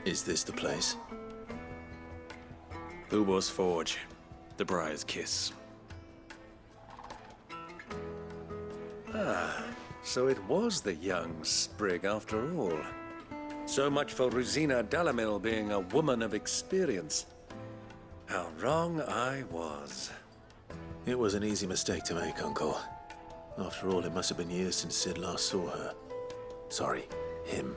Is this the place? Lubor's Forge. The Briar's Kiss. Ah, so it was the young sprig after all. So much for Rosina Dalamil being a woman of experience. How wrong I was. It was an easy mistake to make, Uncle. After all, it must have been years since Sid last saw her. Sorry, him.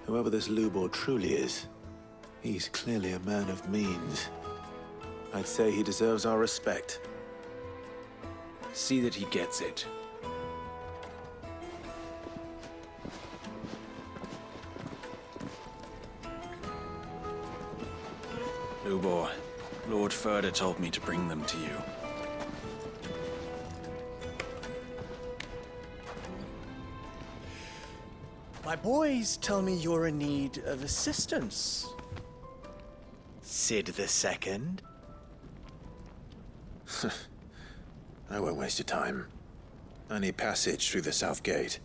Whoever this Lubor truly is, he's clearly a man of means. I'd say he deserves our respect. See that he gets it. Lubor, Lord Furder told me to bring them to you. My boys tell me you're in need of assistance. Sid the Second? I won't waste your time. I need passage through the south gate.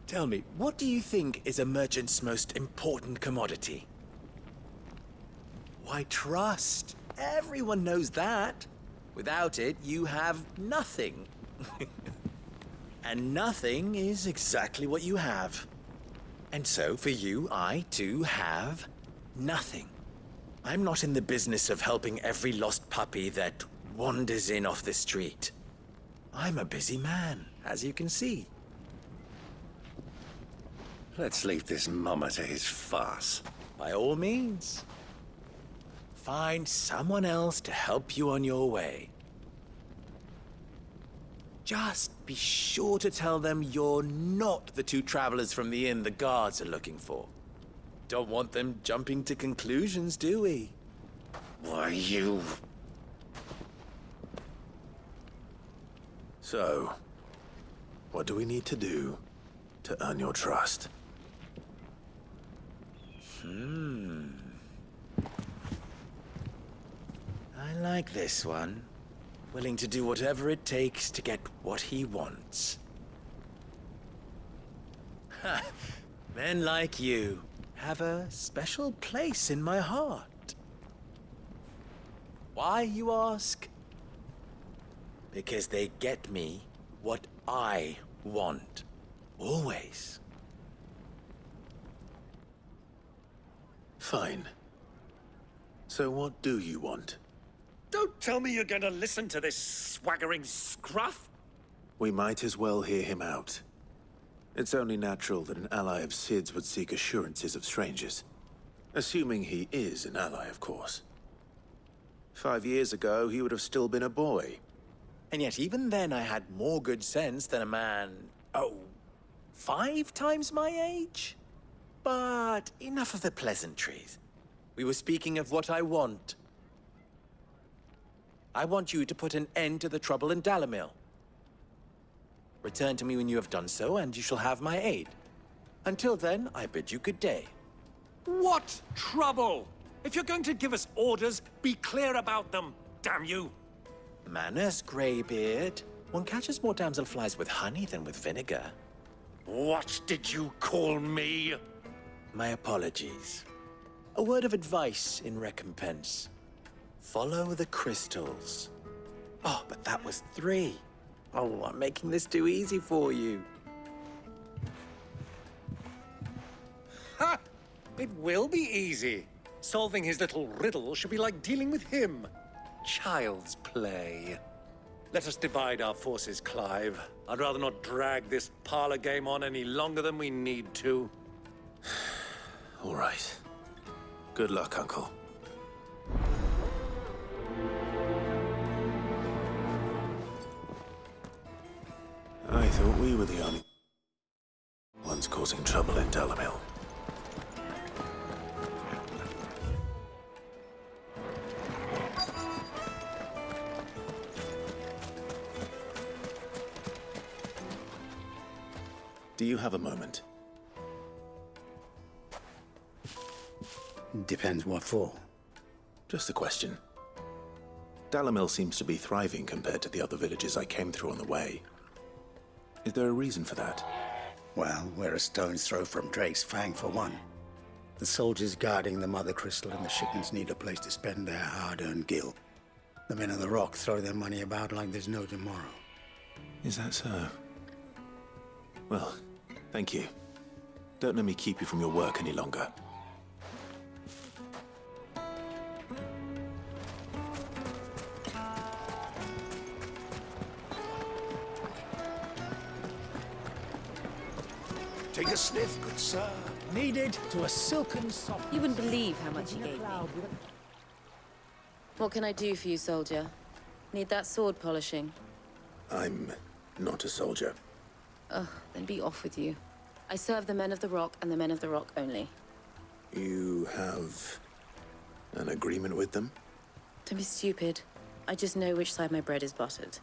Tell me, what do you think is a merchant's most important commodity? Why, trust. Everyone knows that. Without it, you have nothing. And nothing is exactly what you have. And so, for you, I, too, have nothing. I'm not in the business of helping every lost puppy that wanders in off the street. I'm a busy man, as you can see. Let's leave this mummer to his farce. By all means. Find someone else to help you on your way. Just be sure to tell them you're not the two travelers from the inn the guards are looking for. Don't want them jumping to conclusions, do we? Why, you... So, what do we need to do to earn your trust? I like this one. Willing to do whatever it takes to get what he wants. Ha! Men like you have a special place in my heart. Why, you ask? Because they get me what I want. Always. Fine. So what do you want? Don't tell me you're going to listen to this swaggering scruff! We might as well hear him out. It's only natural that an ally of Sid's would seek assurances of strangers. Assuming he is an ally, of course. 5 years ago, he would have still been a boy. And yet even then I had more good sense than a man, 5 times my age? But enough of the pleasantries. We were speaking of what I want. I want you to put an end to the trouble in Dalamil. Return to me when you have done so, and you shall have my aid. Until then, I bid you good day. What trouble? If you're going to give us orders, be clear about them, damn you! Manners, Greybeard. One catches more damselflies with honey than with vinegar. What did you call me? My apologies. A word of advice in recompense. Follow the crystals. Oh, but that was 3. Oh, I'm making this too easy for you. Ha! It will be easy. Solving his little riddle should be like dealing with him. Child's play. Let us divide our forces, Clive. I'd rather not drag this parlor game on any longer than we need to. All right. Good luck, Uncle. I thought we were the only ones causing trouble in Dalamil. Do you have a moment? Depends what for. Just a question. Dalamil seems to be thriving compared to the other villages I came through on the way. Is there a reason for that? Well, we're a stone's throw from Drake's Fang, for one. The soldiers guarding the Mother Crystal and the shipments need a place to spend their hard-earned gil. The men of the Rock throw their money about like there's no tomorrow. Is that so? Well, thank you. Don't let me keep you from your work any longer. Take a sniff, good sir. Needed to a silken soft... You wouldn't believe how much he gave me. What can I do for you, soldier? Need that sword polishing? I'm not a soldier. Ugh, then be off with you. I serve the men of the Rock and the men of the Rock only. You have an agreement with them? Don't be stupid. I just know which side my bread is buttered.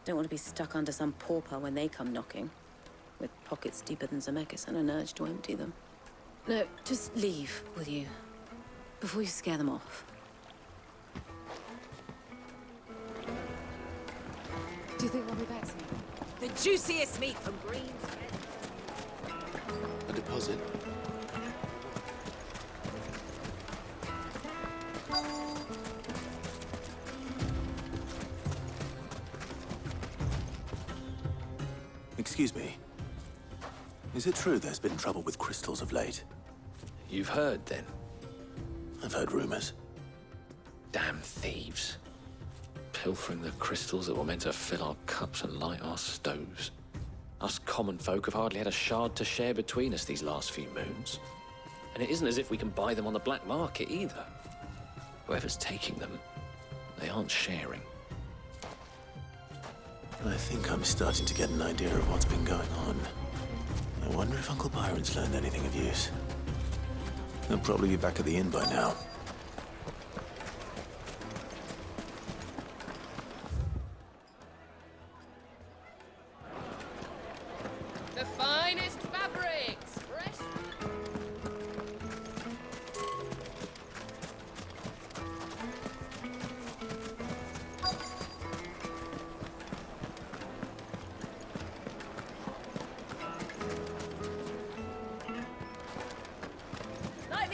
Don't want to be stuck under some pauper when they come knocking. With pockets deeper than Zemeckis and an urge to empty them. No, just leave, will you? Before you scare them off. Do you think they'll be back soon? The juiciest meat from Green's Head. A deposit? Excuse me. Is it true there's been trouble with crystals of late? You've heard, then? I've heard rumors. Damn thieves. Pilfering the crystals that were meant to fill our cups and light our stoves. Us common folk have hardly had a shard to share between us these last few moons. And it isn't as if we can buy them on the black market, either. Whoever's taking them, they aren't sharing. I think I'm starting to get an idea of what's been going on. I wonder if Uncle Byron's learned anything of use. He'll probably be back at the inn by now. The finest fabrics! Fresh...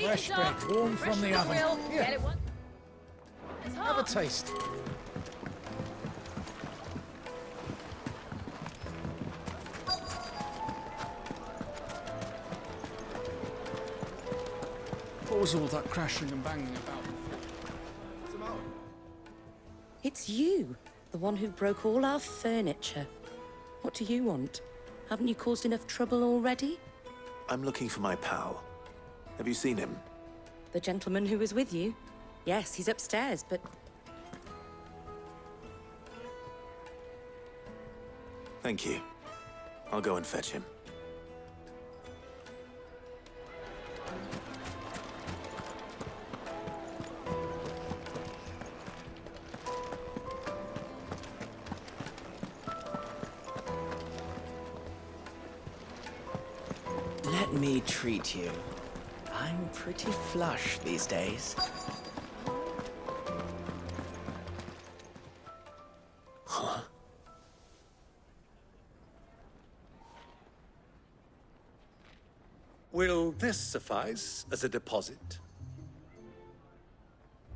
Fresh bread, warm from the oven. Get it one. Have a taste. What was all that crashing and banging about before? It's you, the one who broke all our furniture. What do you want? Haven't you caused enough trouble already? I'm looking for my pal. Have you seen him? The gentleman who was with you? Yes, he's upstairs, but... Thank you. I'll go and fetch him. Let me treat you. I'm pretty flush these days. Huh? Will this suffice as a deposit?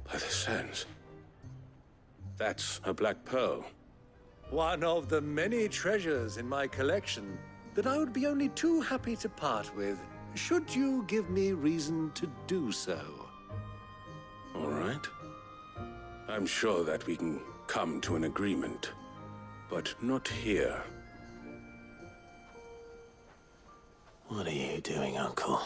By the sands. That's a black pearl. One of the many treasures in my collection that I would be only too happy to part with, should you give me reason to do so. All right. I'm sure that we can come to an agreement, but not here. What are you doing, Uncle?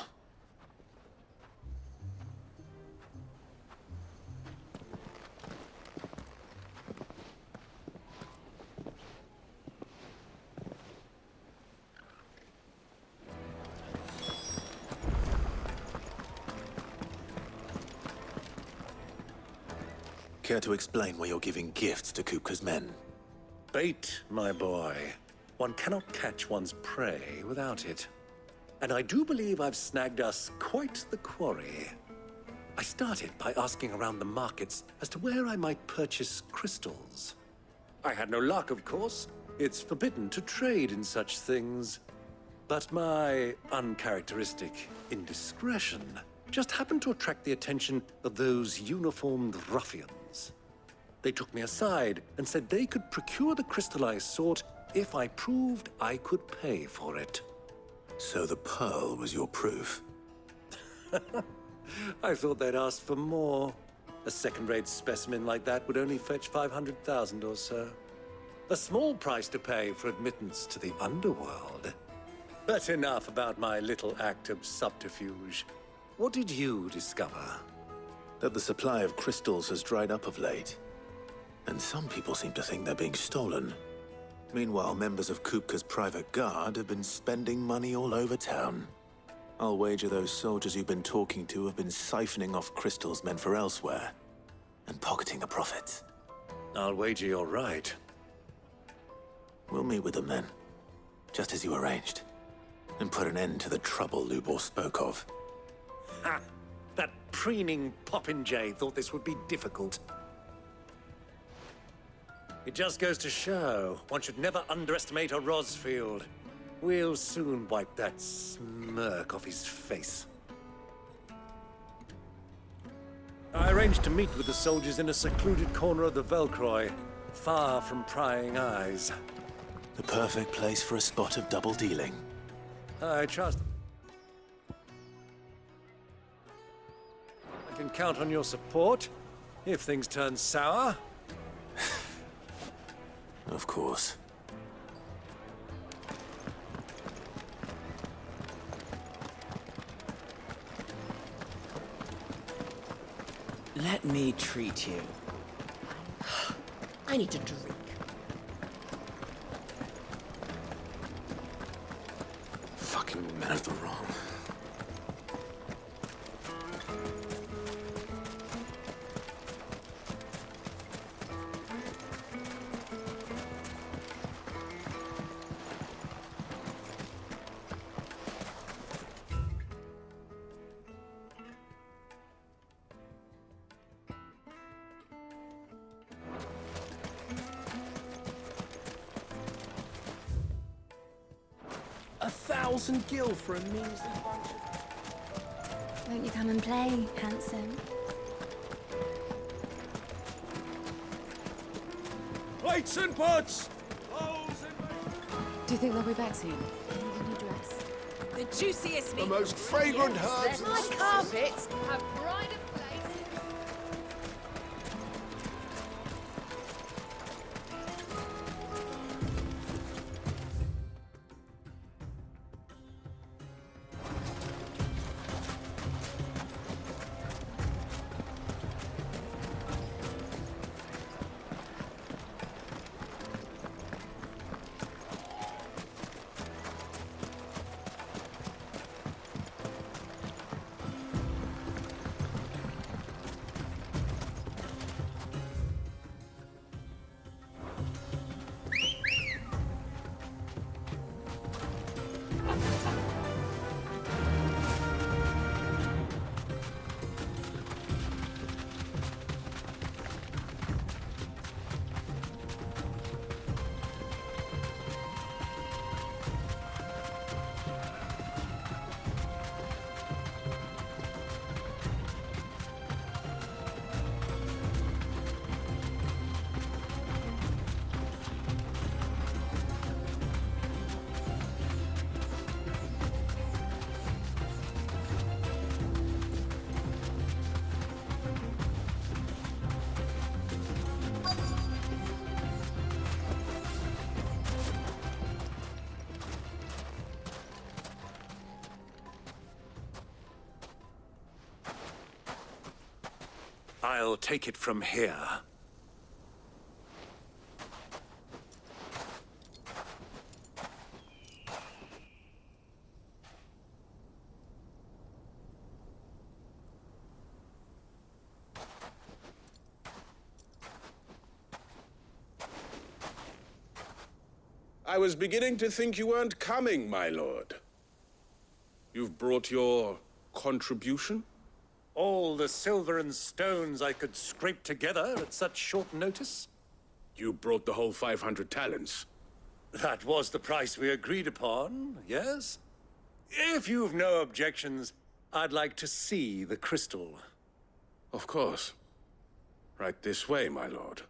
Care to explain why you're giving gifts to Kupka's men? Bait, my boy. One cannot catch one's prey without it. And I do believe I've snagged us quite the quarry. I started by asking around the markets as to where I might purchase crystals. I had no luck, of course. It's forbidden to trade in such things. But my uncharacteristic indiscretion just happened to attract the attention of those uniformed ruffians. They took me aside and said they could procure the crystal I sought if I proved I could pay for it. So the pearl was your proof? I thought they'd ask for more. A second-rate specimen like that would only fetch 500,000 or so. A small price to pay for admittance to the underworld. But enough about my little act of subterfuge. What did you discover? That the supply of crystals has dried up of late. And some people seem to think they're being stolen. Meanwhile, members of Kupka's private guard have been spending money all over town. I'll wager those soldiers you've been talking to have been siphoning off crystals meant for elsewhere, and pocketing the profits. I'll wager you're right. We'll meet with them then, just as you arranged, and put an end to the trouble Lubor spoke of. Ha! That preening popinjay thought this would be difficult. It just goes to show, one should never underestimate a Rosfield. We'll soon wipe that smirk off his face. I arranged to meet with the soldiers in a secluded corner of the Velcroy, far from prying eyes. The perfect place for a spot of double dealing. I trust I can count on your support if things turn sour. Of course. Let me treat you. I need a drink. Fucking men of the wrong. $1,000 for a measly bunch of... Won't you come and play, handsome? Plates and pots! Do you think they'll be back soon? I need a new dress. The juiciest meat. The most fragrant herbs. My carpets have pride of place. I'll take it from here. I was beginning to think you weren't coming, my lord. You've brought your contribution? All the silver and stones I could scrape together at such short notice? You brought the whole 500 talents. That was the price we agreed upon, yes? If you've no objections, I'd like to see the crystal. Of course. Right this way, my lord.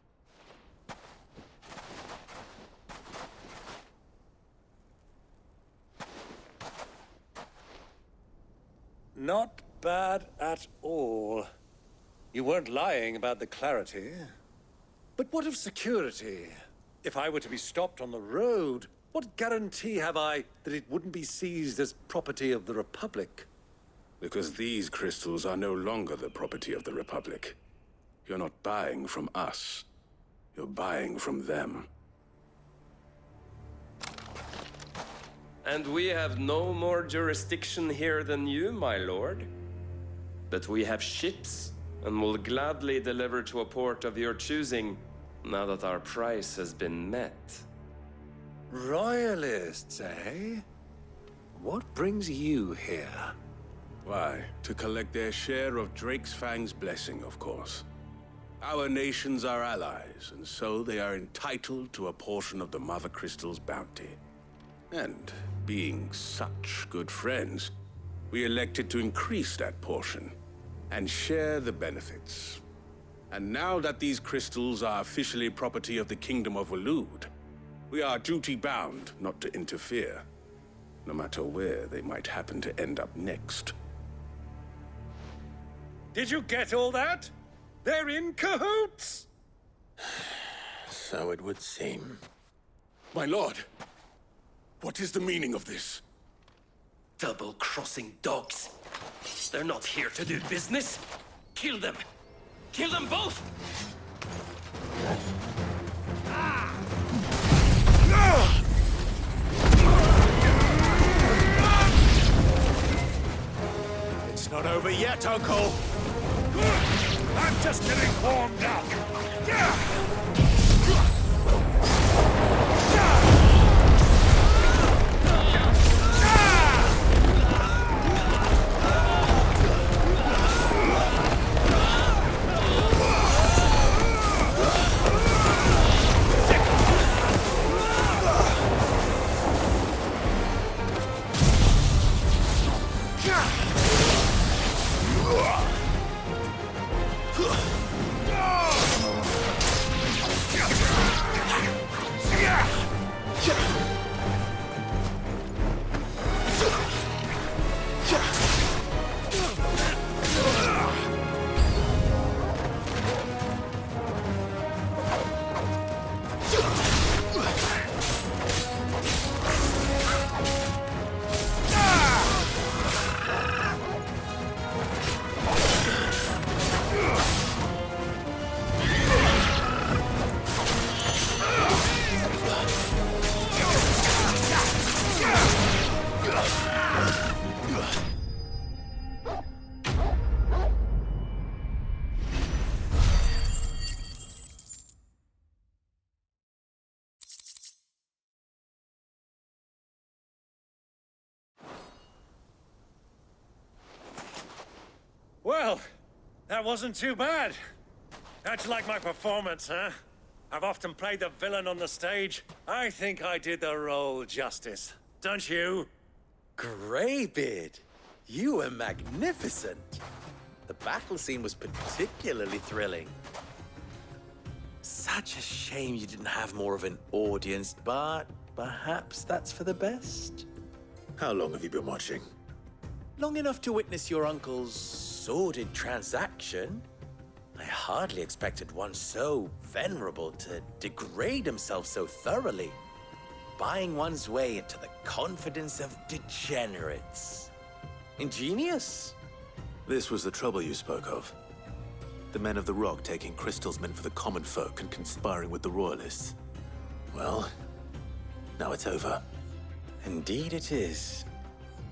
Not bad at all. You weren't lying about the clarity. But what of security? If I were to be stopped on the road, what guarantee have I that it wouldn't be seized as property of the Republic? Because these crystals are no longer the property of the Republic. You're not buying from us. You're buying from them. And we have no more jurisdiction here than you, my lord. But we have ships, and will gladly deliver to a port of your choosing, now that our price has been met. Royalists, eh? What brings you here? Why, to collect their share of Drake's Fang's blessing, of course. Our nations are allies, and so they are entitled to a portion of the Mother Crystal's bounty. And being such good friends, we elected to increase that portion and share the benefits. And now that these crystals are officially property of the Kingdom of Waloed, we are duty-bound not to interfere, no matter where they might happen to end up next. Did you get all that? They're in cahoots! So it would seem. My lord, what is the meaning of this? Double-crossing dogs. They're not here to do business. Kill them! Kill them both! It's not over yet, Uncle! I'm just getting warmed up! Well, that wasn't too bad. How'd you like my performance, huh? I've often played the villain on the stage. I think I did the role justice. Don't you? Greybeard, you were magnificent. The battle scene was particularly thrilling. Such a shame you didn't have more of an audience, but perhaps that's for the best. How long have you been watching? Long enough to witness your uncle's sordid transaction. I hardly expected one so venerable to degrade himself so thoroughly, buying one's way into the confidence of degenerates. Ingenious. This was the trouble you spoke of. The men of the Rock taking crystals meant for the common folk and conspiring with the Royalists. Well, now it's over. Indeed it is.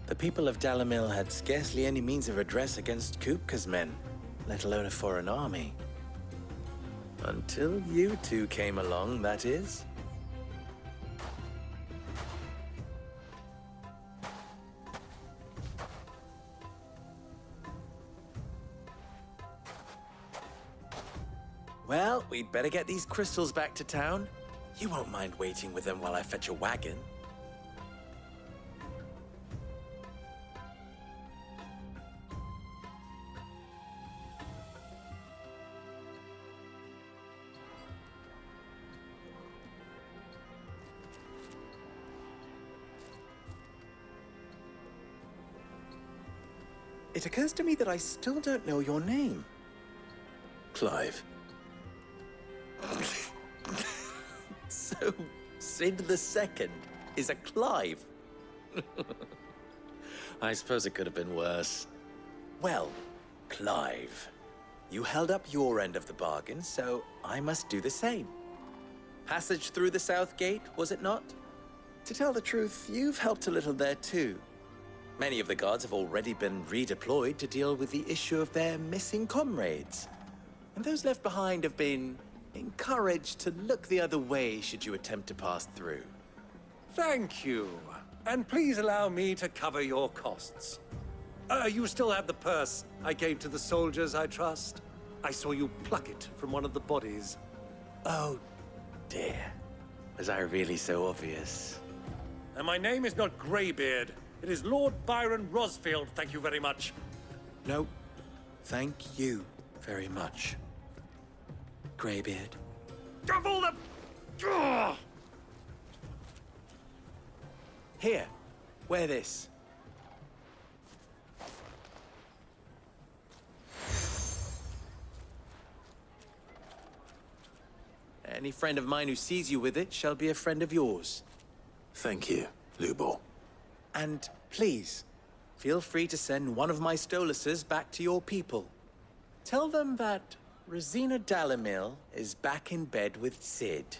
The people of Dalamil had scarcely any means of redress against Kupka's men, let alone a foreign army. Until you two came along, that is. Well, we'd better get these crystals back to town. You won't mind waiting with them while I fetch a wagon. It occurs to me that I still don't know your name. Clive. So, Sid the Second is a Clive. I suppose it could have been worse. Well, Clive, you held up your end of the bargain, so I must do the same. Passage through the South Gate, was it not? To tell the truth, you've helped a little there too. Many of the guards have already been redeployed to deal with the issue of their missing comrades. And those left behind have been encouraged to look the other way should you attempt to pass through. Thank you. And please allow me to cover your costs. You still have the purse I gave to the soldiers, I trust? I saw you pluck it from one of the bodies. Oh, dear. Was I really so obvious? And my name is not Greybeard. It is Lord Byron Rosfield, thank you very much. No, thank you very much, Greybeard. Double the... Ugh! Here, wear this. Any friend of mine who sees you with it shall be a friend of yours. Thank you, Lubor. And please, feel free to send one of my Stoluses back to your people. Tell them that Rosina Dalamil is back in bed with Sid.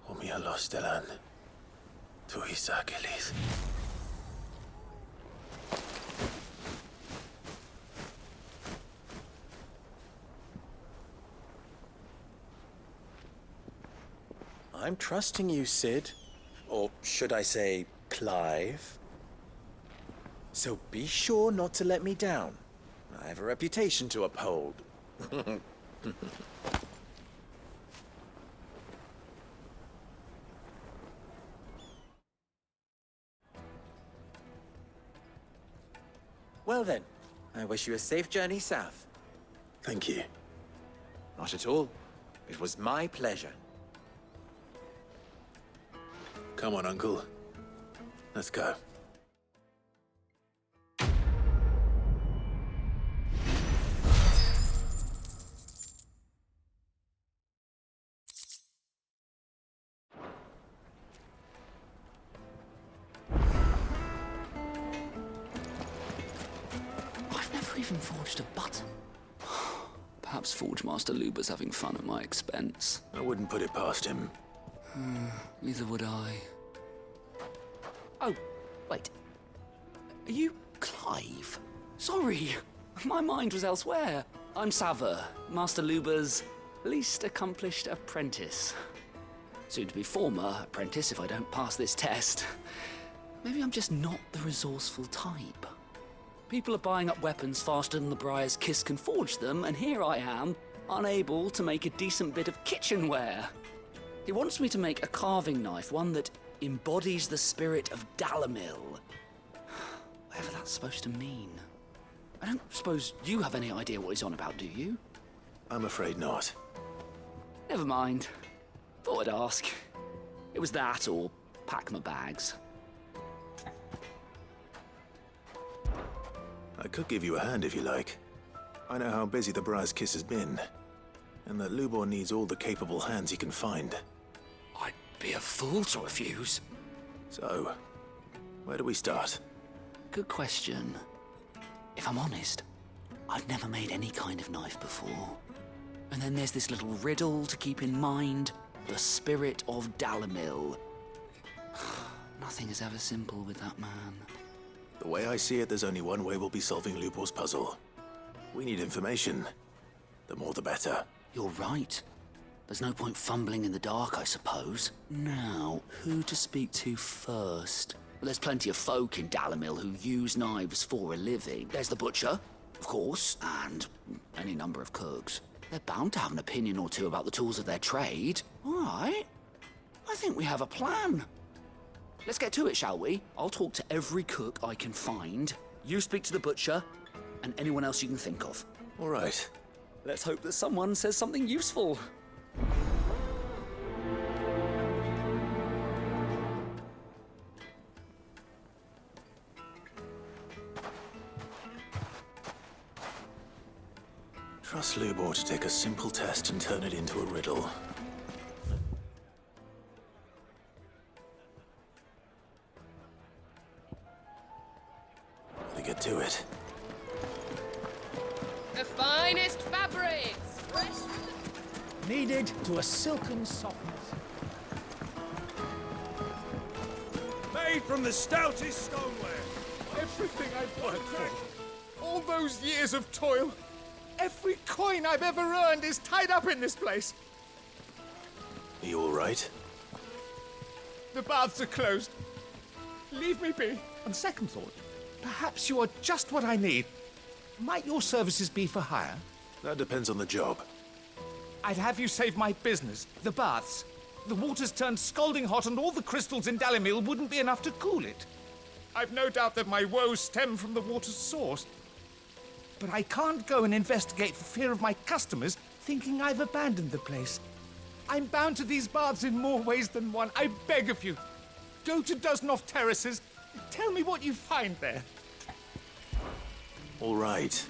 Omia Lostelan. Tuisa Kelith. I'm trusting you, Sid. Or should I say, Clive? So be sure not to let me down. I have a reputation to uphold. Well then, I wish you a safe journey south. Thank you. Not at all. It was my pleasure. Come on, Uncle. Let's go. I've never even forged a button. Perhaps Forge Master Luber's having fun at my expense. I wouldn't put it past him. Neither would I. Oh, wait. Are you Clive? Sorry, my mind was elsewhere. I'm Sava, Master Luber's least accomplished apprentice. Soon to be former apprentice if I don't pass this test. Maybe I'm just not the resourceful type. People are buying up weapons faster than the Briar's Kiss can forge them, and here I am, unable to make a decent bit of kitchenware. He wants me to make a carving knife, one that embodies the spirit of Dalamil. Whatever that's supposed to mean. I don't suppose you have any idea what he's on about, do you? I'm afraid not. Never mind. Thought I'd ask. It was that or pack my bags. I could give you a hand if you like. I know how busy the Briar's Kiss has been, and that Lubor needs all the capable hands he can find. I'd be a fool to refuse. So, where do we start? Good question. If I'm honest, I've never made any kind of knife before. And then there's this little riddle to keep in mind. The spirit of Dalamil. Nothing is ever simple with that man. The way I see it, there's only one way we'll be solving Lubor's puzzle. We need information. The more the better. You're right. There's no point fumbling in the dark, I suppose. Now, who to speak to first? There's plenty of folk in Dalamil who use knives for a living. There's the butcher, of course, and any number of cooks. They're bound to have an opinion or two about the tools of their trade. All right. I think we have a plan. Let's get to it, shall we? I'll talk to every cook I can find. You speak to the butcher, and anyone else you can think of. All right. Let's hope that someone says something useful. Trust Lubor to take a simple test and turn it into a riddle. Gotta get to it. The finest fabrics, fresh from the... Kneaded to a silken softness. Made from the stoutest stoneware. Everything I've worked for. All those years of toil. Every coin I've ever earned is tied up in this place. Are you all right? The baths are closed. Leave me be. On second thought, perhaps you are just what I need. Might your services be for hire? That depends on the job. I'd have you save my business, the baths. The water's turned scalding hot and all the crystals in Dalamil wouldn't be enough to cool it. I've no doubt that my woes stem from the water's source. But I can't go and investigate for fear of my customers thinking I've abandoned the place. I'm bound to these baths in more ways than one. I beg of you. Go to Dusnoff Terraces. Tell me what you find there. All right.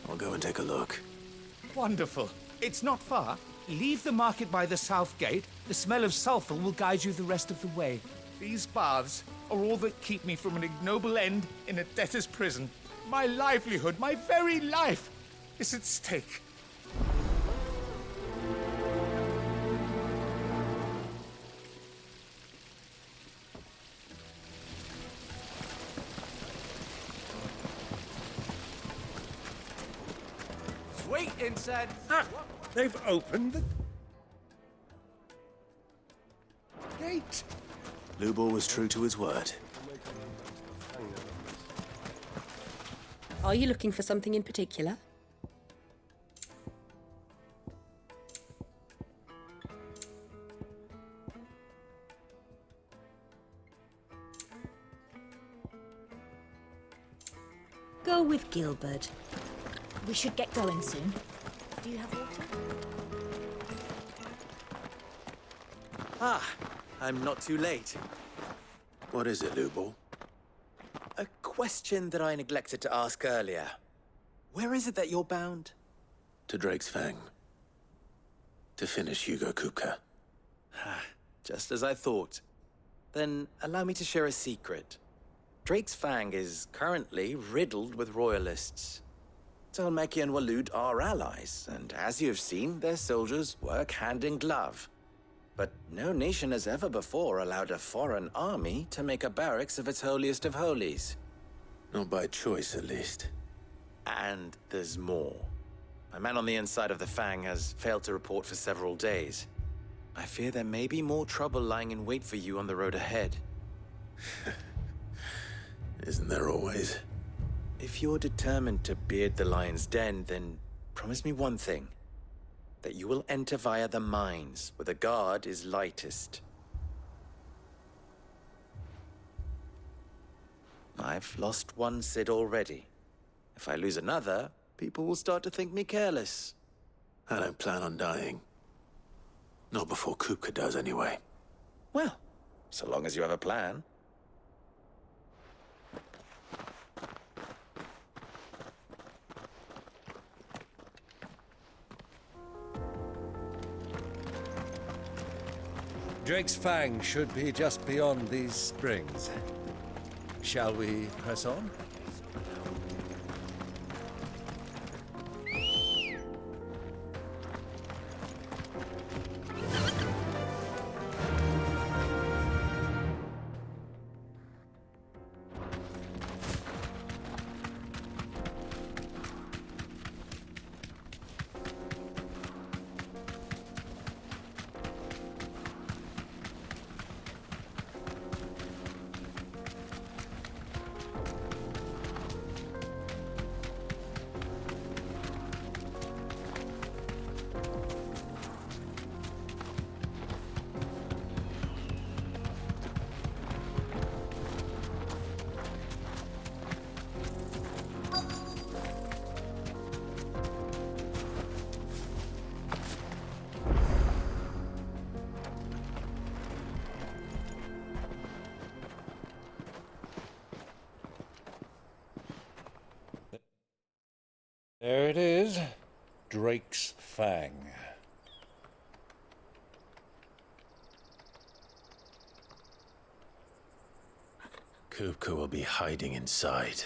I'll go and take a look. Wonderful. It's not far. Leave the market by the south gate. The smell of sulphur will guide you the rest of the way. These baths are all that keep me from an ignoble end in a debtor's prison. My livelihood, my very life, is at stake. Sweet incense. They've opened the gate. Lubor was true to his word. Are you looking for something in particular? Go with Gilbert. We should get going soon. Do you have water? Ah, I'm not too late. What is it, Lubor? A question that I neglected to ask earlier. Where is it that you're bound? To Drake's Fang. To finish Hugo Kupka. Just as I thought. Then allow me to share a secret. Drake's Fang is currently riddled with royalists. Talmeki and Walud are allies, and as you have seen, their soldiers work hand in glove. But no nation has ever before allowed a foreign army to make a barracks of its holiest of holies. Not by choice, at least. And there's more. My man on the inside of the Fang has failed to report for several days. I fear there may be more trouble lying in wait for you on the road ahead. Isn't there always? If you're determined to beard the lion's den, then promise me one thing. That you will enter via the mines, where the guard is lightest. I've lost one Cid already. If I lose another, people will start to think me careless. I don't plan on dying. Not before Kupka does, anyway. Well, so long as you have a plan. Drake's Fang should be just beyond these springs. Shall we press on? There it is. Drake's Fang. Kupka will be hiding inside.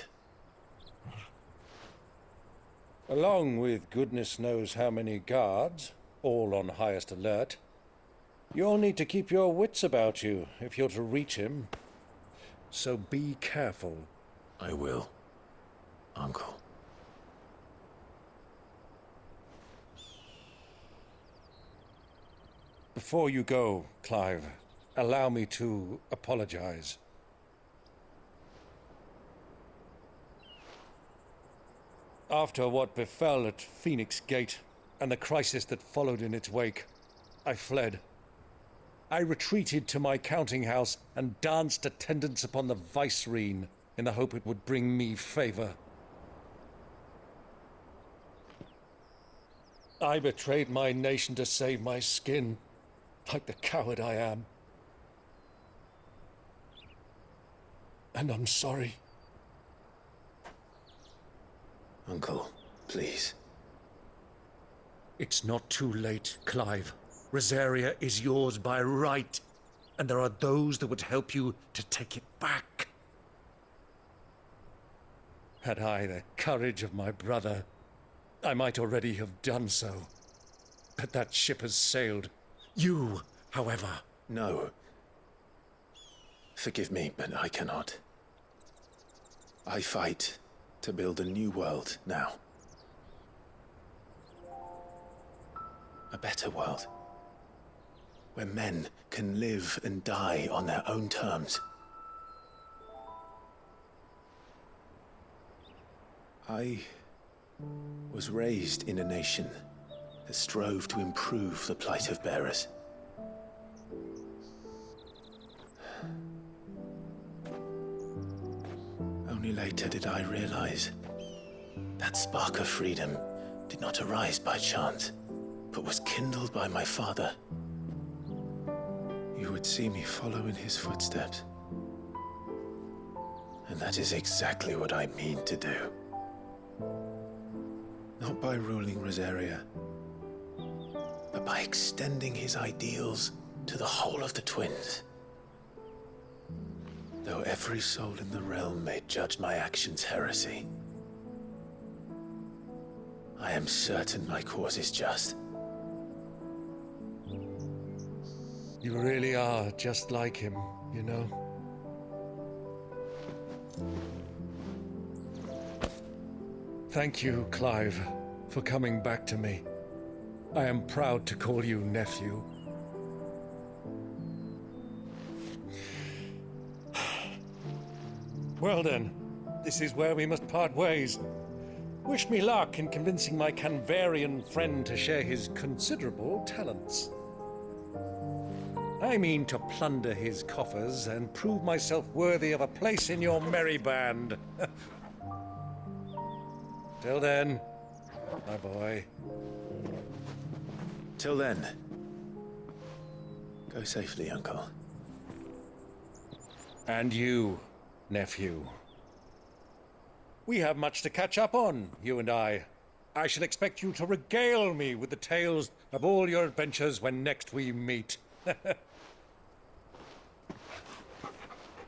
Along with goodness knows how many guards, all on highest alert. You'll need to keep your wits about you if you're to reach him. So be careful. I will, Uncle. Before you go, Clive, allow me to apologize. After what befell at Phoenix Gate and the crisis that followed in its wake, I fled. I retreated to my counting house and danced attendance upon the vicereine in the hope it would bring me favor. I betrayed my nation to save my skin, like the coward I am. And I'm sorry. Uncle, please. It's not too late, Clive. Rosaria is yours by right, and there are those that would help you to take it back. Had I the courage of my brother, I might already have done so. But that ship has sailed. You, however... No. Forgive me, but I cannot. I fight to build a new world now. A better world. Where men can live and die on their own terms. I was raised in a nation that strove to improve the plight of bearers. Only later did I realize that spark of freedom did not arise by chance, but was kindled by my father. You would see me follow in his footsteps. And that is exactly what I mean to do. Not by ruling Rosaria, but by extending his ideals to the whole of the twins. Though every soul in the realm may judge my actions heresy, I am certain my cause is just. You really are just like him, you know? Thank you, Clive, for coming back to me. I am proud to call you nephew. Well then, this is where we must part ways. Wish me luck in convincing my Canvarian friend to share his considerable talents. I mean to plunder his coffers and prove myself worthy of a place in your merry band. Till then, my boy. Till then, go safely, Uncle. And you, nephew. We have much to catch up on, you and I. I shall expect you to regale me with the tales of all your adventures when next we meet.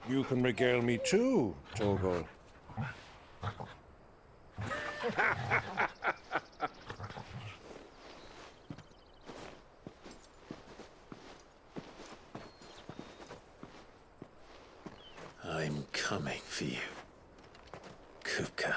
You can regale me too, Torgal. I'm coming for you, Kupka.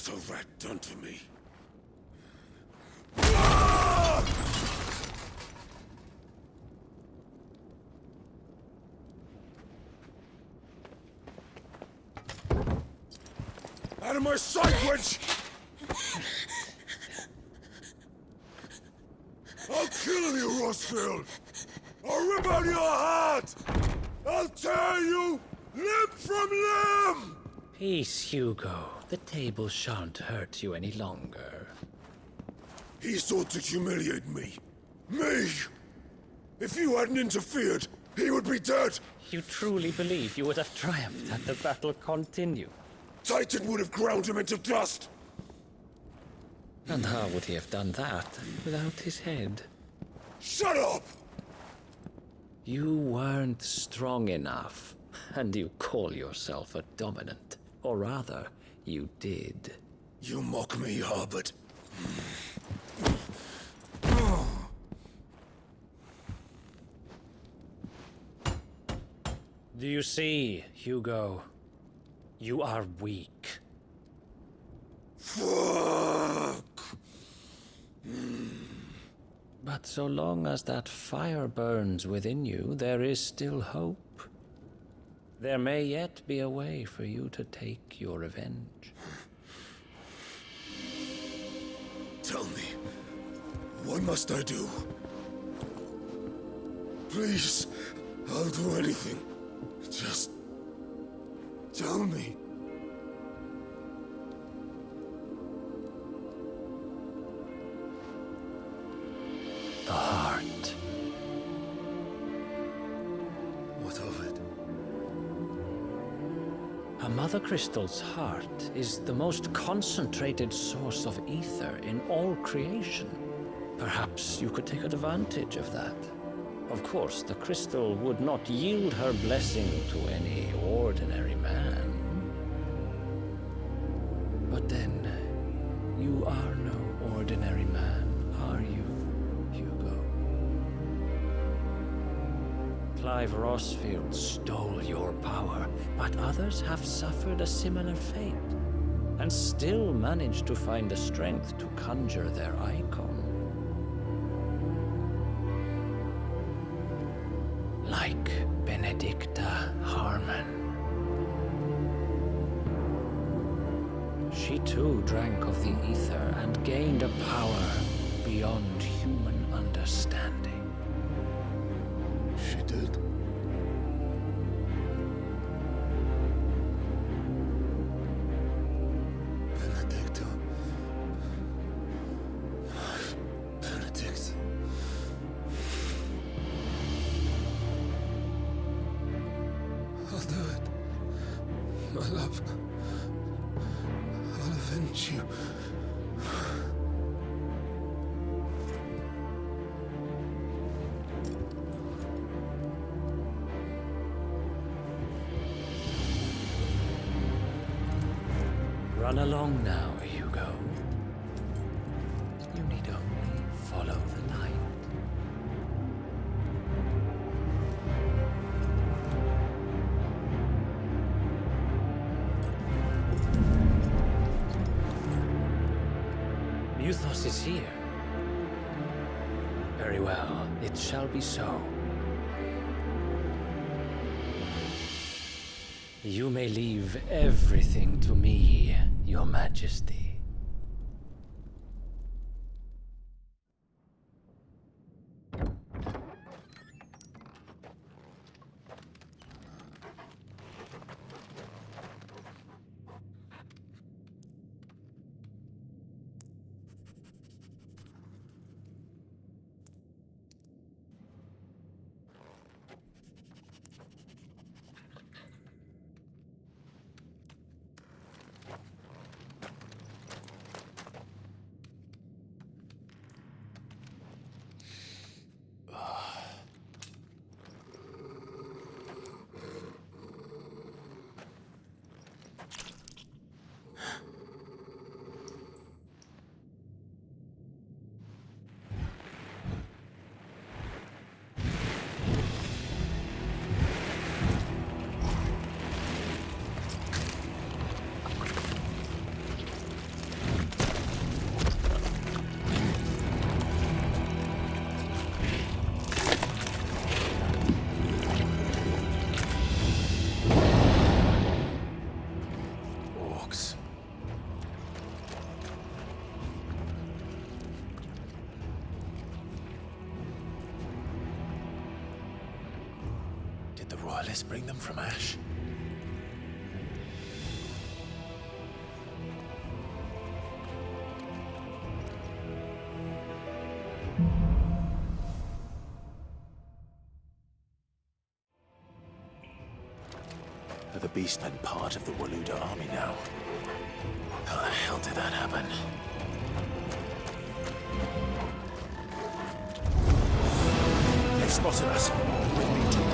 What a rat done to me? Out of my sight, wench! I'll kill you, Rossfield! I'll rip out your heart! I'll tear you limb from limb! Peace, Hugo. The table shan't hurt you any longer. He sought to humiliate me. Me! If you hadn't interfered, he would be dead! You truly believe you would have triumphed had the battle continued? Titan would have ground him into dust! And how would he have done that without his head? Shut up! You weren't strong enough, and you call yourself a dominant. Or rather, you did. You mock me, Harbert. Do you see, Hugo? You are weak. Fuck! But so long as that fire burns within you, there is still hope. There may yet be a way for you to take your revenge. Tell me, what must I do? Please, I'll do anything. Just tell me. The heart. What of it? A mother crystal's heart is the most concentrated source of ether in all creation. Perhaps you could take advantage of that. Of course, the crystal would not yield her blessing to any ordinary man. But then, you are no ordinary man, are you, Hugo? Clive Rossfield stole your power, but others have suffered a similar fate, and still managed to find the strength to conjure their icon. Like Benedicta Harmon. She too drank of the ether and gained a power beyond human understanding. She did? Benedicta. Benedict. I'll do it. My love. I'll avenge you. Run along now, Hugo. You need only follow the light. Muthos is here. Very well, it shall be so. You may leave everything to me, Your Majesty. Did the royalists bring them from Ash? Are the beastmen part of the Waluda army now? How the hell did that happen? They've spotted us. With me, Tubal.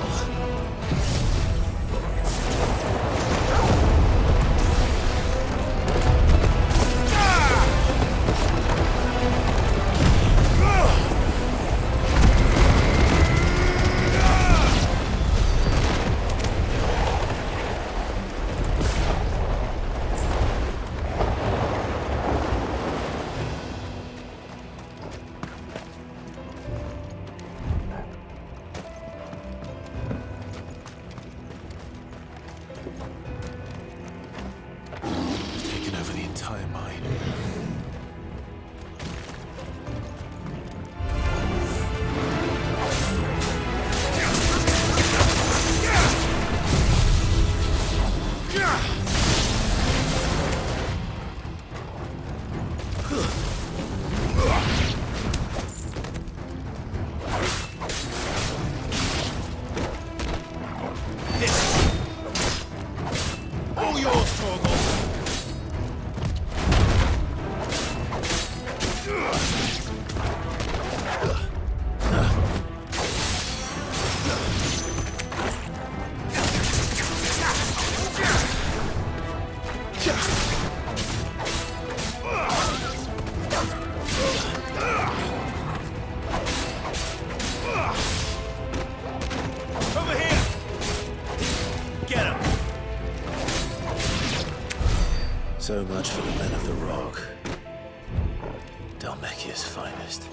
Taken over the entire mine. All yours, Torgal! Over here! Get him! So much for the men of the Rock. Dalmekia's finest.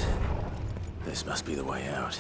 it. This must be the way out.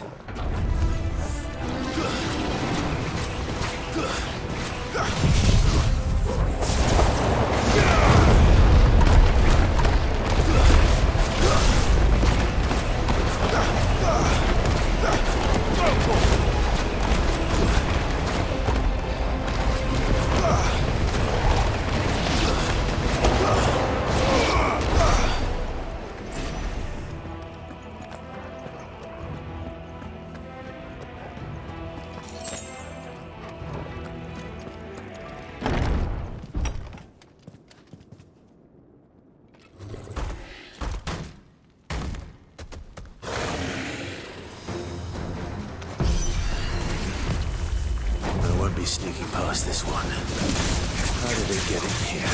Be sneaking past this one. How did it get in here?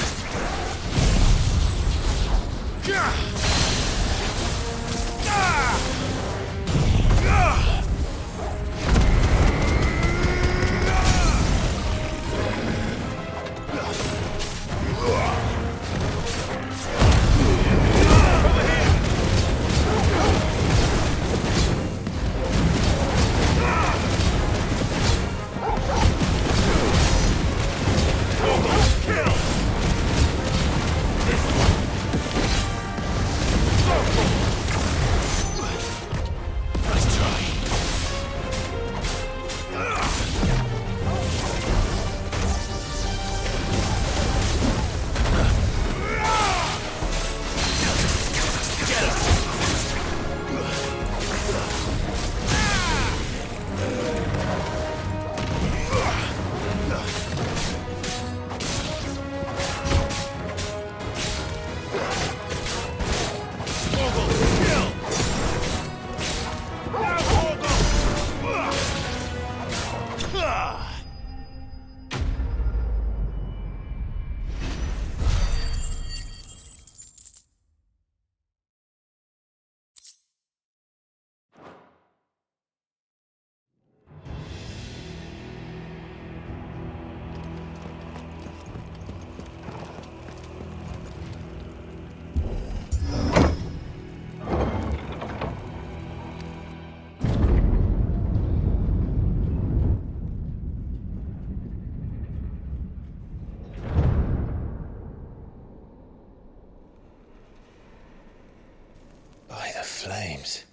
By the flames.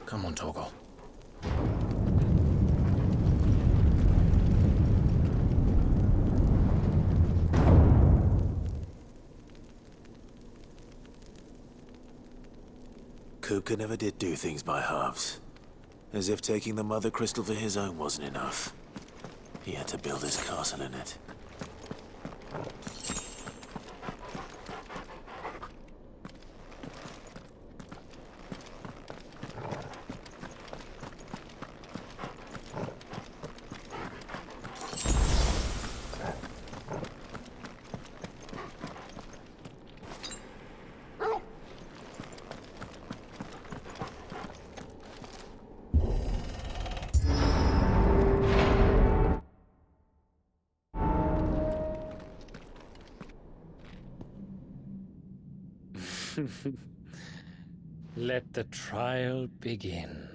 Come on, Torgal. Kupka never did do things by halves. As if taking the Mother Crystal for his own wasn't enough. He had to build his castle in it. Let the trial begin.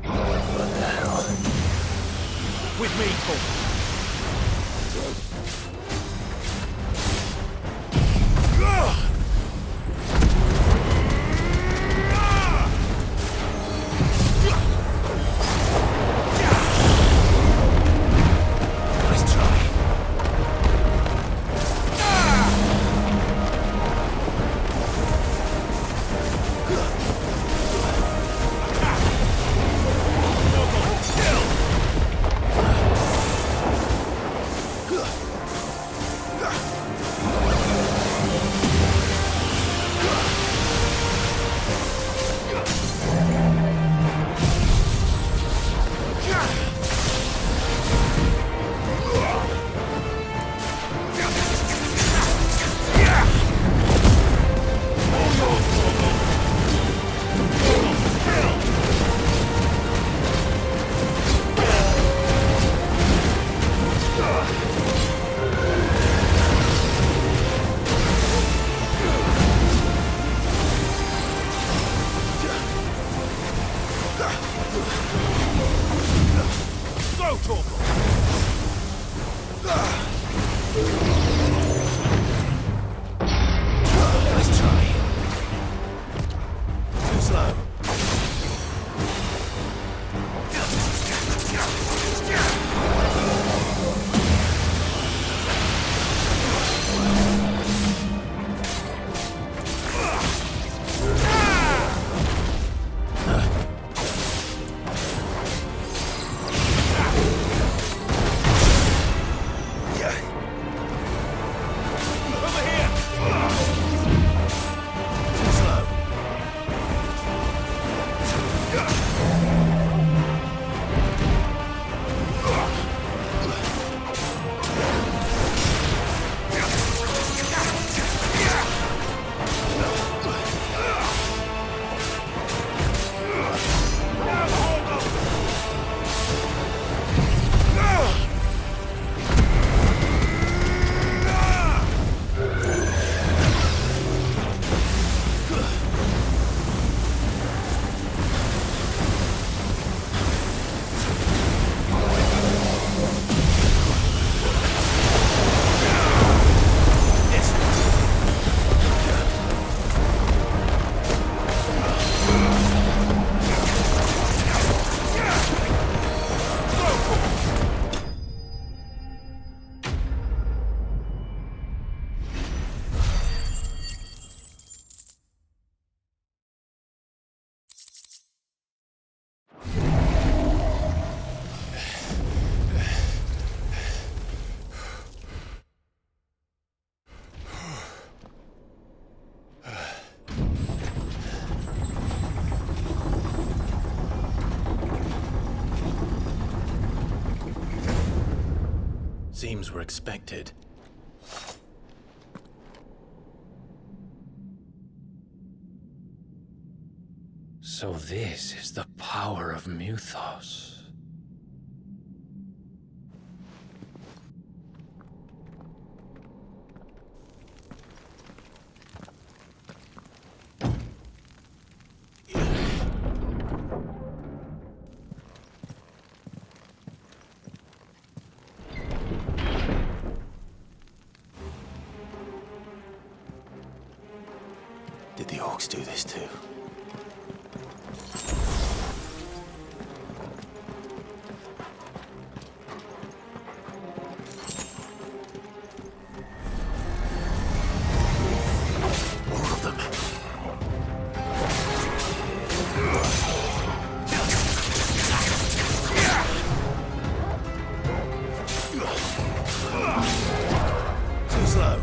What the hell? With me, Torgal. Corporal. Nice try. Too slow. Seems we're expected. So this is the power of Muthos. Did the orcs do this too? More of them. Too slow.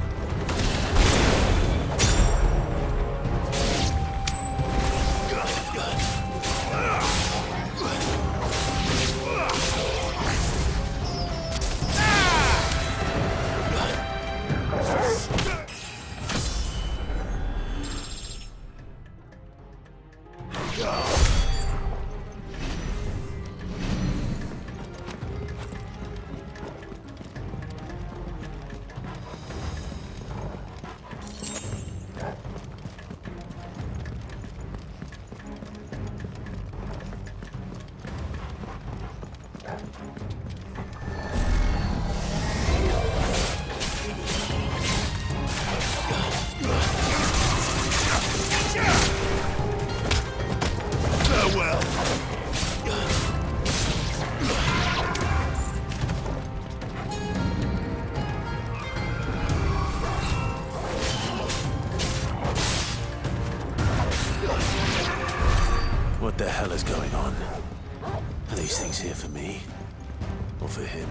What the hell is going on? Are these things here for me? Or for him?